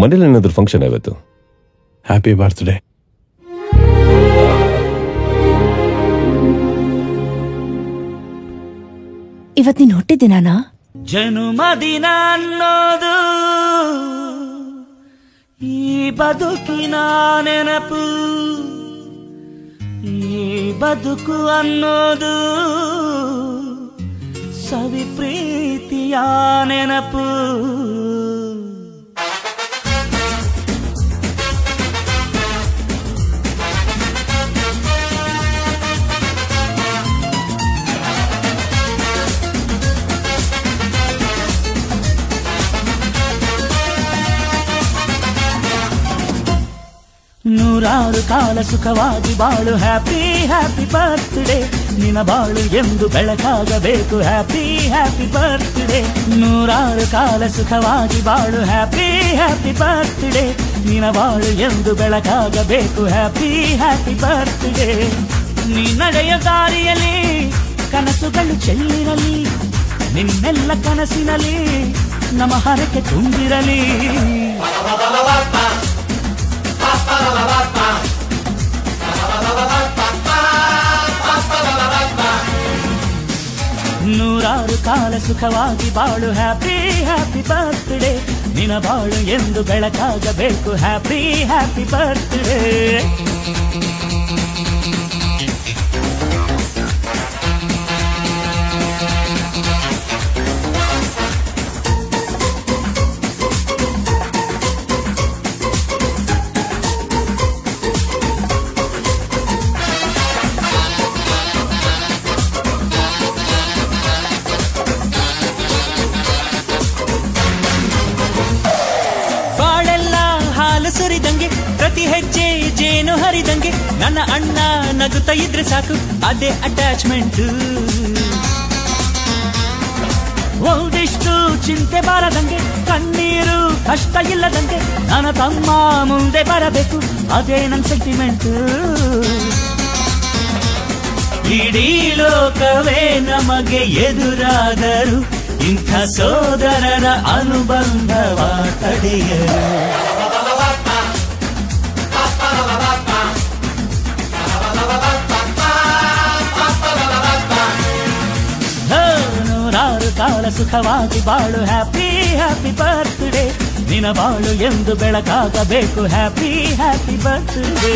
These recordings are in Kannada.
ಮನೇಲಿ ಏನಾದ್ರು ಫಂಕ್ಷನ್ ಇವತ್ತು? Happy birthday. ಇವತ್ತು ನೀನು ಹುಟ್ಟಿದಿನಾನಾ? ಜನುಮದಿನ ಅನ್ನೋದು ಈ ಬದುಕಿನ ನೆನಪು, ಈ ಬದುಕು ಅನ್ನೋದು ಸವಿ ಪ್ರೀತಿಯ ನೆನಪು. ನೂರಾರು ಕಾಲ ಸುಖವಾಗಿ ಬಾಳು, ಹ್ಯಾಪಿ ಹ್ಯಾಪಿ ಬರ್ತ್ಡೇ. ನಿನ್ನ ಬಾಳು ಎಂದು ಬೆಳಕಾಗಬೇಕು, ಹ್ಯಾಪಿ ಹ್ಯಾಪಿ ಬರ್ತ್ಡೇ. ನೂರಾರು ಕಾಲ ಸುಖವಾಗಿ ಬಾಳು, ಹ್ಯಾಪಿ ಹ್ಯಾಪಿ ಬರ್ತ್ಡೇ. ನಿನ್ನ ಬಾಳು ಎಂದು ಬೆಳಕಾಗಬೇಕು, ಹ್ಯಾಪಿ ಹ್ಯಾಪಿ ಬರ್ತ್ಡೇ. ನೀ ನಡೆಯ ದಾರಿಯಲ್ಲಿ ಕನಸುಗಳು ಚೆಲ್ಲಿರಲಿ, ನಿನ್ನೆಲ್ಲ ಕನಸಿನಲ್ಲಿ ನಮ್ಮ ಹರಕೆ ತುಂಬಿರಲಿ. ನೂರಾರು ಕಾಲ ಸುಖವಾಗಿ ಬಾಳು, ಹ್ಯಾಪಿ ಹ್ಯಾಪಿ ಬರ್ತ್ಡೇ. ನಿನ್ನ ಬಾಳು ಎಂದು ಬೆಳಕಾಗಬೇಕು, ಹ್ಯಾಪಿ ಹ್ಯಾಪಿ ಬರ್ತ್ಡೇ. ಸುರಿದಂಗೆ ಪ್ರತಿ ಹೆಜ್ಜೆ ಜೇನು ಹರಿದಂಗೆ, ನನ್ನ ಅಣ್ಣ ನಗುತ್ತಾ ಇದ್ರೆ ಸಾಕು, ಅದೇ ಅಟ್ಯಾಚ್ಮೆಂಟ್. ಒಂದಿಷ್ಟು ಚಿಂತೆ ಬಾರದಂಗೆ, ಕಣ್ಣೀರು ಕಷ್ಟ ಇಲ್ಲದಂಗೆ, ನನ್ನ ತಮ್ಮ ಮುಂದೆ ಬರಬೇಕು, ಅದೇ ನನ್ನ ಸೆಂಟಿಮೆಂಟ್. ಇಡೀ ಲೋಕವೇ ನಮಗೆ ಎದುರಾದರು, ಇಂಥ ಸೋದರರ ಅನುಬಂಧವ ತಡೆಯರು. ನೂರಾರು ಕಾಲ ಸುಖವಾಗಿ ಬಾಳು, ಹ್ಯಾಪಿ ಹ್ಯಾಪಿ ಬರ್ತ್ಡೇ. ನಿನ್ನ ಬಾಳು ಎಂದು ಬೆಳಕಾಗಬೇಕು, ಹ್ಯಾಪಿ ಹ್ಯಾಪಿ ಬರ್ತ್ಡೇ.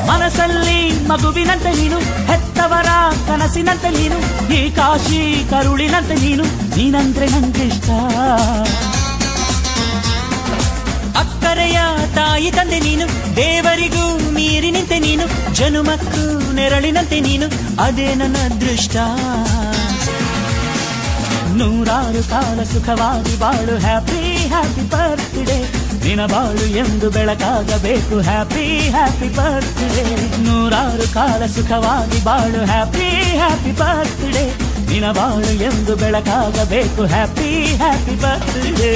ಮನಸ್ಸಲ್ಲಿ ಮಗುವಿನಂತೆ ನೀನು, ಹೆತ್ತವರ ಕನಸಿನಂತೆ ನೀನು, ಈ ಕಾಶಿ ಕರುಳಿನಂತೆ ನೀನು, ನೀನಂದ್ರೆ ನಂಗಿಷ್ಟ. ಅಕ್ಕರೆಯ ತಾಯಿ ತಂದೆ ನೀನು, ದೇವರಿಗೂ ಮೀರಿ ನಿಂತೆ ನೀನು, ಜನುಮಕ್ಕೂ ನೆರಳಿನಂತೆ ನೀನು, ಅದೇ ನನ್ನ ಅದೃಷ್ಟ. ನೂರಾರು ಕಾಲ ಸುಖವಾಗಿ ಬಾಳು, ಹ್ಯಾಪಿ ಹ್ಯಾಪಿ ಬರ್ತ್ಡೇ. ನಿನ್ನ ಬಾಳು ಎಂದು ಬೆಳಕಾಗಬೇಕು, ಹ್ಯಾಪಿ ಹ್ಯಾಪಿ ಬರ್ತ್ಡೇ. ನೂರಾರು ಕಾಲ ಸುಖವಾಗಿ ಬಾಳು, ಹ್ಯಾಪಿ ಹ್ಯಾಪಿ ಬರ್ತ್ಡೇ. ನಿನ್ನ ಬಾಳು ಎಂದು ಬೆಳಕಾಗಬೇಕು, ಹ್ಯಾಪಿ ಹ್ಯಾಪಿ ಬರ್ತ್ಡೇ.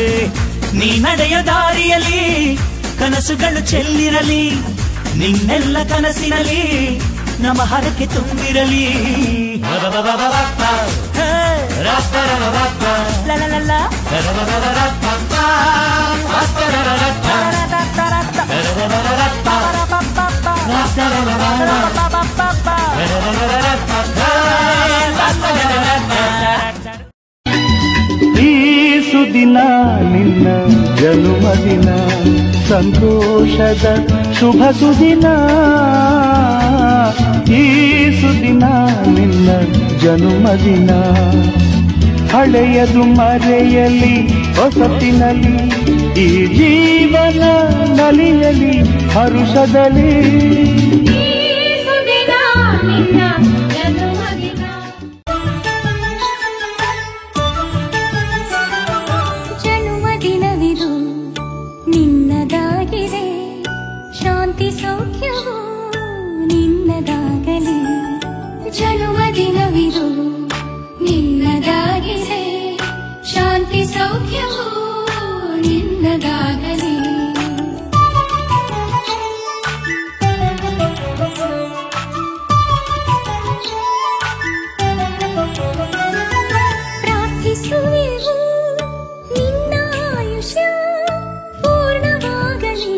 ನೀ ನಡೆಯ ದಾರಿಯಲ್ಲಿ ಕನಸುಗಳು ಚೆಲ್ಲಿರಲಿ, ನಿನ್ನೆಲ್ಲ ಕನಸಿನಲ್ಲಿ ನಮ್ಮ ಹರಕೆ ತುಂಬಿರಲಿ. ಈ ಸುದಿನ ನಿನ್ನ ಜನುಮದಿನ, ಸಂತೋಷದ ಶುಭ ಸುದಿನ. ಈ ಸುದಿನ ನಿನ್ನ ಜನುಮದಿನ, ಹಳೆಯದು ಮರೆಯಲಿ ಹೊಸತಿನಲ್ಲಿ, ಈ ಜೀವನ ನಲಿಯಲಿ ಹರುಷದಲ್ಲಿ. ಜನ್ಮದಿನವಿದು ನಿನ್ನದಾಗಿದೆ, ಸೌಖ್ಯವು ನಿನ್ನದಾಗಲಿ ಜನ್ಮದಿನವಿದು ನಿನ್ನದಾಗಿದೆ ಶಾಂತಿ ಸೌಖ್ಯವು ನಿನ್ನದಾಗಲಿ ಪ್ರಾರ್ಥಿಸುವೆವು ನಿನ್ನ ಆಯುಷ್ಯ ಪೂರ್ಣವಾಗಲಿ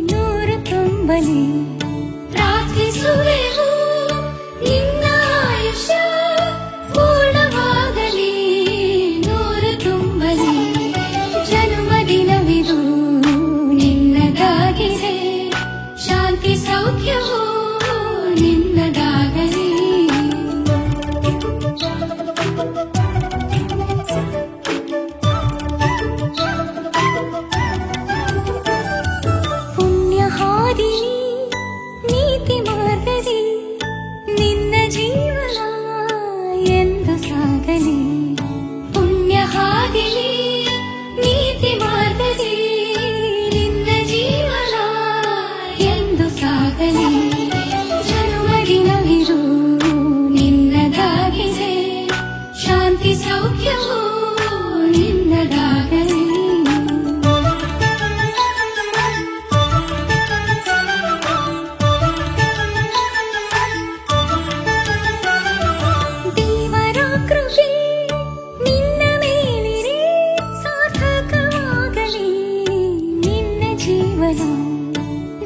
ನೂರು ತುಂಬಲಿ ಪ್ರಾರ್ಥಿಸುವೆವು ನಿನ್ನ ಆಯುಷ್ಯ ಪೂರ್ಣವಾಗಲಿ ನೂರು ತುಂಬಲಿ ಜನ್ಮದಿನವಿದು ನಿನ್ನದಾಗಿದೆ ಶಾಂತಿ ಸೌಖ್ಯವು ನಿನ್ನದಾಗಲಿ ಪುಣ್ಯ ಹಾದಿ ನೀತಿ ಮಾರ್ಗದಿ ನಿನ್ನ ಜೀವನ ಎಂದು ಸಾಗಲಿ ಪುಣ್ಯ ಹಾದಿ ನೀತಿ ಮಾರ್ಗದಿ ನಿನ್ನ ಜೀವನ ಎಂದು ಸಾಗಲಿ ಜನ್ಮದಿನವಿದು ನಿನ್ನದಾಗಿದೆ ಶಾಂತಿ ಸೌಖ್ಯವು ನಿನ್ನದಾಗಲಿ ದೇವರ ಕೃಪೆ ನಿನ್ನ ಮೇಲಿರೆ ಸಾರ್ಥಕವಾಗಲಿ ನಿನ್ನ ಜೀವನ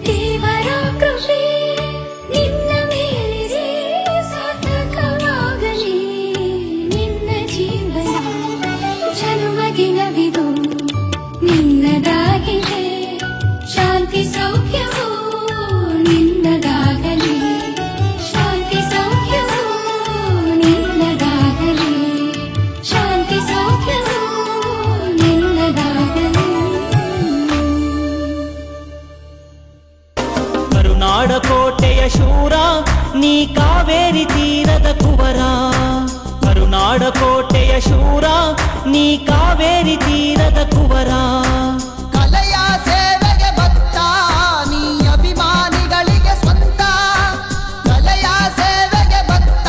ದೇವರ ಕೃಪೆ ನಿನ್ನ ಮೇಲಿರೆ ಸಾರ್ಥಕವಾಗಲಿ ನಿನ್ನ ಜೀವನ ಜನ್ಮದಿನವಿದು ನಿನ್ನದಾಗಿದೆ ಶಾಂತಿ ಸೌಖ್ಯವು ನಿನ್ನದಾಗಲಿ ಶಾಂತಿ ಸೌಖ್ಯವು ನಿನ್ನದಾಗಲಿ ಶಾಂತಿ ಸೌಖ್ಯವು ನಿನ್ನದಾಗಲಿ ಕರುನಾಡ ಕೋಟೆಯ ಶೂರ ನೀ ಕಾವೇರಿ ತೀರದ ಕುವರ ಕರುನಾಡ ಕೋಟೆಯ ಶೂರ ನೀ ಕಾವೇರಿ ತೀರದ ಕುವರ ಕಲೆಯ ಸೇವೆಗೆ ಭಕ್ತ ನೀ ಅಭಿಮಾನಿಗಳಿಗೆ ಸ್ವಂತ ಕಲೆಯ ಸೇವೆಗೆ ಭಕ್ತ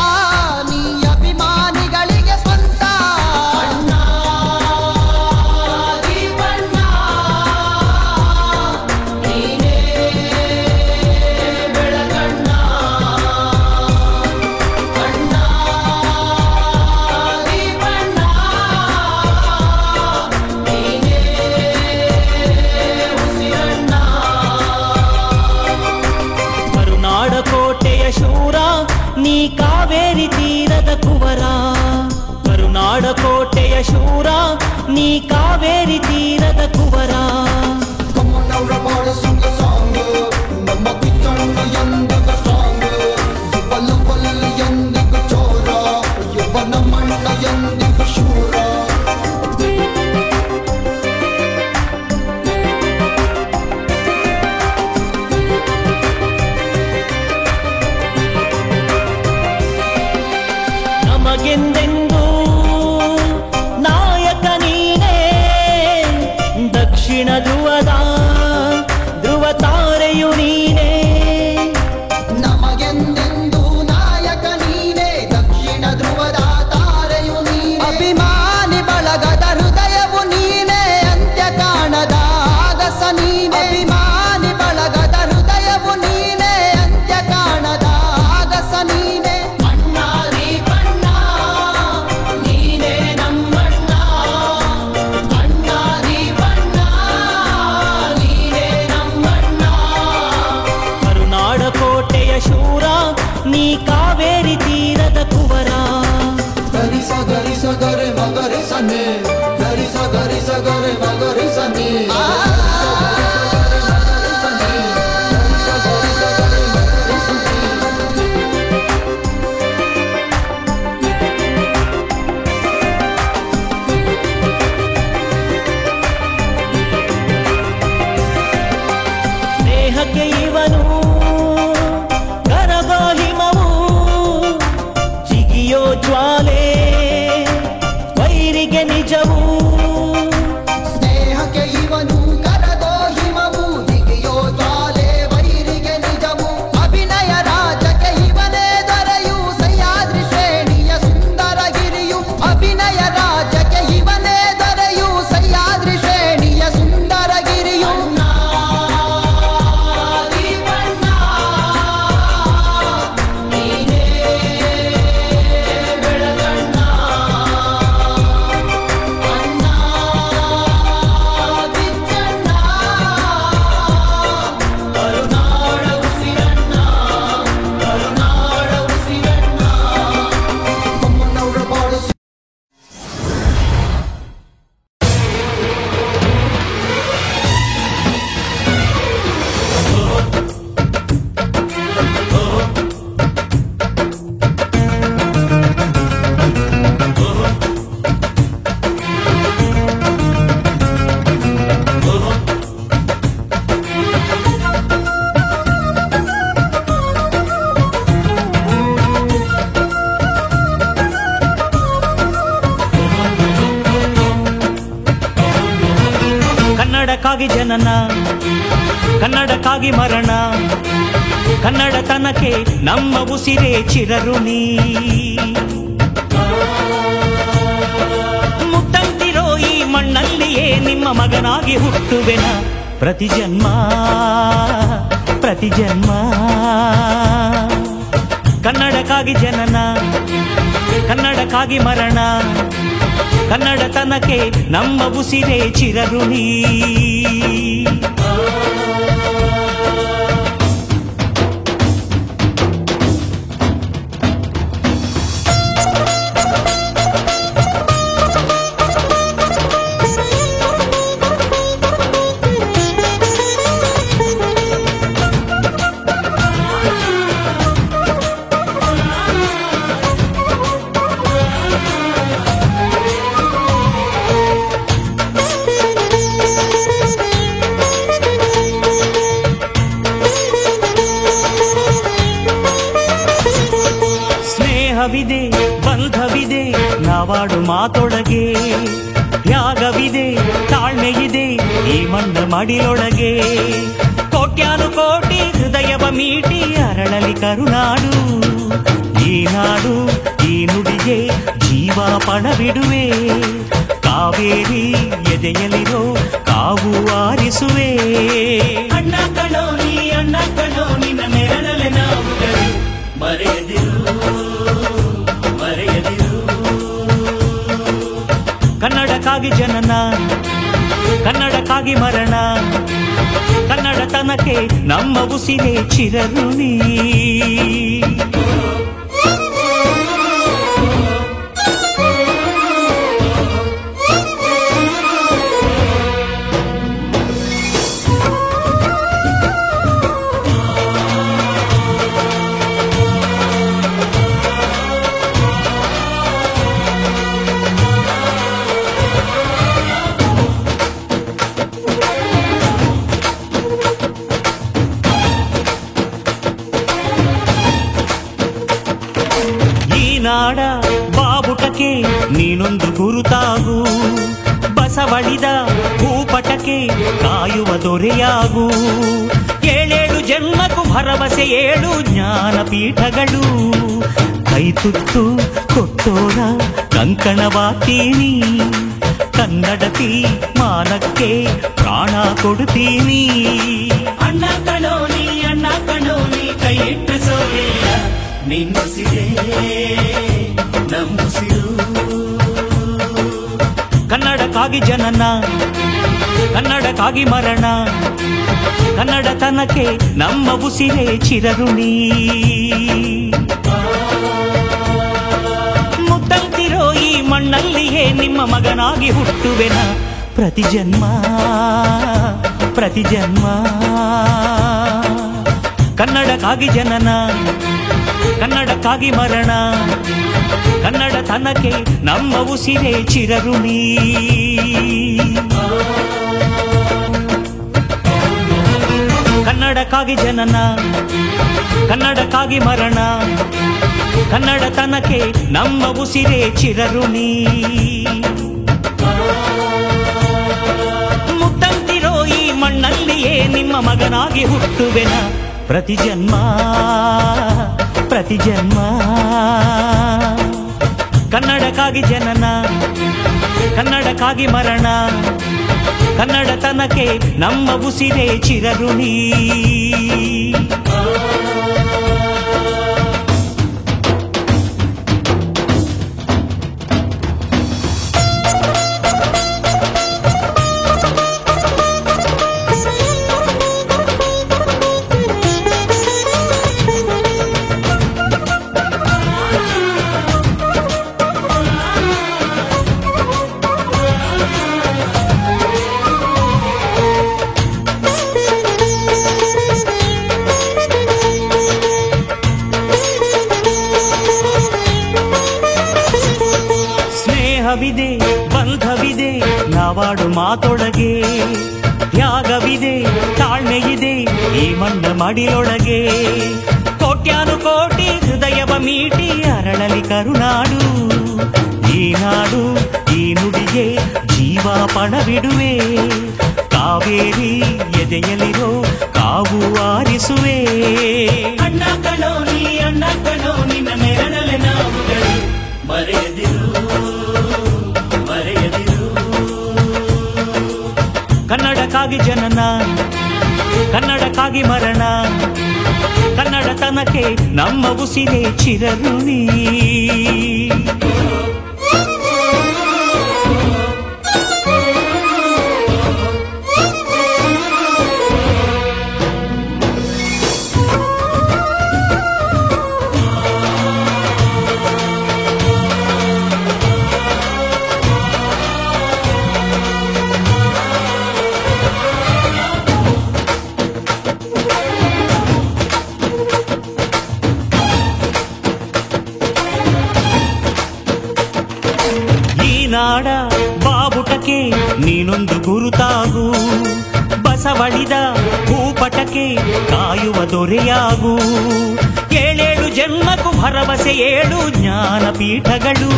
ನೀ ಅಭಿಮಾನಿಗಳಿಗೆ ಸ್ವಂತ ಅಣ್ಣ ದೀಪಣ್ಣ ನೀನೇ ಬೆಳಗಣ್ಣ ಅಣ್ಣ ದೀಪಣ್ಣ ನೀನೇ ಉಸಿರಣ್ಣ ಕರುನಾಡ ಕೋಟೆಯ ಶೂರ ನೀ ಕಾವೇರಿ ತೀರದ ಕುವರ ಕರುನಾಡ ಕೋಟೆಯ ಶೂರ ನೀ ಕಾವೇರಿ ತೀರದ ಕುವರ ಕಮ್ಮನವರ ಬಾಳ ಸುಂಗ ಸಾಂಗ್ ನಮ್ಮ ಕಿಚ್ಚಣ್ಣ ಎಂದಿಗೂ ಸ್ಟ್ರಾಂಗ್ ಯುವಲ ಎಂದಿಗೂ ಚೋರ ಯುವ ನಮ್ಮಣ್ಣ ಎಂದಿಗೂ ಶೂರ ನಮಗೆಂದೆಂದೂ ನಾಯಕ ನೀನೇ ದಕ್ಷಿಣ ಧ್ರುವದ ಧ್ರುವ ತಾರೆಯು ನೀನೇ ನಮಗೆಂದೆಂದು ನಾಯಕ ನೀನೇ ದಕ್ಷಿಣ ಧ್ರುವದ ತಾರೆಯು ನೀನೇ ಅಭಿಮಾನಿ ಬಳಗದ ಹೃದಯವು ನೀನೇ ಅಂತ್ಯ ಕಾಣದ ಆಗಸ ನೀನೇ ಅಭಿಮಾನಿ ಬಳಗದ ಹೃದಯವು ನೀನೇ ಅಂತ್ಯ ಕಾಣದ ಆಗಸ ನೀನೇ ಅಣ್ಣ ದೀಪಣ್ಣ ನೀನೇ ನಮ್ಮಣ್ಣ ಅಣ್ಣ ದೀಪಣ್ಣ ನೀನೇ ನಮ್ಮಣ್ಣ ಕರುನಾಡ ಕೋಟೆಯ ಶೂರ ನೀ ಕಾವೇರಿ ತೀರದ ಕುವರ ಗರಿಸ ಗರಿಸ ಗರೆ ಮಗರಿ ಸನ್ನೆ ಗರಿಸ ಗರಿಸ ಗರೆ ಮಗರಿ ಸನ್ನೆ ಕನ್ನಡಕ್ಕಾಗಿ ಜನನ, ಕನ್ನಡಕ್ಕಾಗಿ ಮರಣ, ಕನ್ನಡತನಕ್ಕೆ ನಮ್ಮ ಉಸಿರೇ ಚಿರಋಣಿ. ಮುತ್ತಂತಿರೋ ಈ ಮಣ್ಣಲ್ಲಿಯೇ ನಿಮ್ಮ ಮಗನಾಗಿ ಹುಟ್ಟುವೆನ ಪ್ರತಿ ಜನ್ಮ ಪ್ರತಿ ಜನ್ಮ. ಕನ್ನಡಕ್ಕಾಗಿ ಜನನ, ಕನ್ನಡಕ್ಕಾಗಿ ಮರಣ, ಕನ್ನಡತನಕ್ಕೆ ನಮ್ಮ ಉಸಿರೇ ಚಿರಋಣಿ. ಸ್ನೇಹವಿದೆ, ಬಂಧವಿದೆ ನಾವಾಡು ಮಾತೊಳಗೆ, ತ್ಯಾಗವಿದೆ, ತಾಳ್ಮೆಯಿದೆ ಈ ಮಣ್ಣ ಮಡಿಲೊಳಗೆ. ಕೋಟ್ಯಾನು ಕೋಟಿ ಹೃದಯವ ಮೀಟಿ ಅರಳಲಿ ಕರುನಾಡು. ಈ ನಾಡು ಈ ನುಡಿಗೆ ಜೀವ ಪಣವಿಡುವೆ. ಕಾವೇರಿ ಎದೆಯಲಿರೋ ಕಾವು ಆರಿಸುವೆ. ಅಣ್ಣ ಕಣೋ ನೀ, ಅಣ್ಣ ಕಣೋ ನಿನ್ನ ನೆರಳಲೆ ನಾವು ಮರೆಯದಿರು ಮರೆಯದಿರು. ಕನ್ನಡಕ್ಕಾಗಿ ಜನನ, ಕನ್ನಡಕ್ಕಾಗಿ ಮರಣ, ಕನ್ನಡತನಕ್ಕೆ ನಮ್ಮ ಉಸಿರೇ ಚಿರಋಣಿ. ನಾಡ ಬಾವುಟಕ್ಕೆ ನೀನೊಂದು ಗುರುತಾಗು. ಬಸವಳಿದ ಭೂಪಟಕ್ಕೆ ಕಾಯುವ ದೊರೆಯಾಗು. ಏಳೇಳು ಜನ್ಮಕ್ಕೂ ಭರವಸೆ ಏಳು ಜ್ಞಾನಪೀಠಗಳು. ಕೈ ತುತ್ತು ಕೊಟ್ಟೋರ ಕಂಕಣವಾಗ್ತೀನಿ. ಕನ್ನಡತಿ ಮಾನಕ್ಕೆ ಪ್ರಾಣ ಕೊಡುತ್ತೀನಿ. ಅಣ್ಣ ಕಣೋ ನೀ, ಅಣ್ಣ ಕಣೋ ನೀ ಕೈ ಇಟ್ಟ ಸೋಲಿಲ್ಲ ನಿನ್ನುಸಿರೇ ನಮ್ಮುಸಿರು. ಕನ್ನಡಕ್ಕಾಗಿ ಜನನ, ಕನ್ನಡಕ್ಕಾಗಿ ಮರಣ, ಕನ್ನಡತನಕ್ಕೆ ನಮ್ಮ ಉಸಿರೇ ಚಿರಋಣಿ. ಮುತ್ತಂತಿರೋ ಈ ಮಣ್ಣಲ್ಲಿಯೇ ನಿಮ್ಮ ಮಗನಾಗಿ ಹುಟ್ಟುವೆನ ಪ್ರತಿ ಜನ್ಮ ಪ್ರತಿ ಜನ್ಮ. ಕನ್ನಡಕ್ಕಾಗಿ ಜನನ, ಕನ್ನಡಕ್ಕಾಗಿ ಮರಣ, ಕನ್ನಡತನಕ್ಕೆ ನಮ್ಮ ಉಸಿರೇ ಚಿರಋಣಿ. ಕನ್ನಡಕ್ಕಾಗಿ ಜನನ, ಕನ್ನಡಕ್ಕಾಗಿ ಮರಣ, ಕನ್ನಡತನಕ್ಕೆ ನಮ್ಮ ಉಸಿರೇ ಚಿರಋಣಿ. ಮುತ್ತಂತಿರೋ ಈ ಮಣ್ಣಲ್ಲಿಯೇ ನಿಮ್ಮ ಮಗನಾಗಿ ಹುಟ್ಟುವೆನ ಪ್ರತಿ ಜನ್ಮ ಪ್ರತಿ ಜನ್ಮ. ಕನ್ನಡಕ್ಕಾಗಿ ಜನನ, ಕನ್ನಡಕ್ಕಾಗಿ ಮರಣ, ಕನ್ನಡತನಕ್ಕೆ ನಮ್ಮ ಉಸಿರೇ ಚಿರಋಣಿ. ಸ್ನೇಹವಿದೆ, ಬಂಧವಿದೆ ನಾವಾಡು ಮಾತೊಳಗೆ, ತ್ಯಾಗವಿದೆ, ತಾಳ್ಮೆಯಿದೆ ಈ ಮಣ್ಣ ಮಡಿಲೊಳಗೆ. ಕೋಟ್ಯಾನು ಕೋಟಿ ಹೃದಯವ ಮೀಟಿ ಅರಳಲಿ ಕರುನಾಡು. ಈ ನಾಡು ಈ ನುಡಿಗೆ ಜೀವ ಪಣವಿಡುವೆ. ಕಾವೇರಿ ಎದೆಯಲಿರೋ ಕಾವು ಆರಿಸುವೆ. ಅಣ್ಣ ಕಣೋ ನೀ ಅಣ್ಣ ಕಣೋ ನಿನ್ನ ನೆರಳಲೆ ನಾವುಗಳು, ಮರೆಯದಿರು ಮರೆಯದಿರು. ಕನ್ನಡಕ್ಕಾಗಿ ಜನನ, ಕನ್ನಡಕ್ಕಾಗಿ ಮರಣ, ಕನ್ನಡತನಕ್ಕೆ ನಮ್ಮ ಉಸಿರೇ ಚಿರಋಣಿ. ನಾಡ ಬಾವುಟಕ್ಕೆ ನೀನೊಂದು ಗುರುತಾಗು, ಬಸವಳಿದ ಭೂಪಟಕ್ಕೆ ಕಾಯುವ ದೊರೆಯಾಗು. ಏಳೇಳು ಜನ್ಮಕ್ಕೂ ಭರವಸೆ ಏಳು ಜ್ಞಾನಪೀಠಗಳು,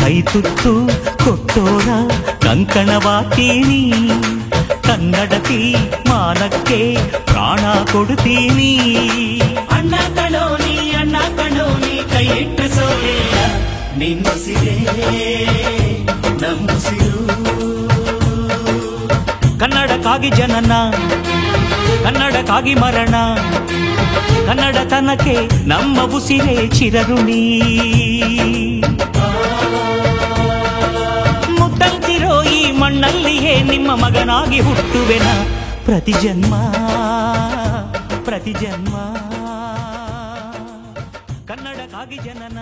ಕೈ ತುತ್ತು ಕೊಟ್ಟೋರ ಕಂಕಣವಾಗ್ತೀನಿ. ಕನ್ನಡತಿ ಮಾನಕ್ಕೆ ಪ್ರಾಣ ಕೊಡುತ್ತೀನಿ. ಅಣ್ಣ ಕಣೋ ನೀ ಅಣ್ಣ ಕಣೋ ನೀ ಕೈ ಇಟ್ಟು ಸೋಲಿಲ್ಲ, ನಿನ್ನುಸಿರೇ ನಮ್ಮುಸಿರು. ಕನ್ನಡಕ್ಕಾಗಿ ಜನನ, ಕನ್ನಡಕ್ಕಾಗಿ ಮರಣ, ಕನ್ನಡತನಕ್ಕೆ ನಮ್ಮ ಉಸಿರೇ ಚಿರಋಣಿ. ಮುತ್ತಂತಿರೋ ಈ ಮಣ್ಣಲ್ಲಿಯೇ ನಿಮ್ಮ ಮಗನಾಗಿ ಹುಟ್ಟುವೆನ, ಪ್ರತಿ ಜನ್ಮ ಪ್ರತಿ ಜನ್ಮ. ಕನ್ನಡಕ್ಕಾಗಿ ಜನನ.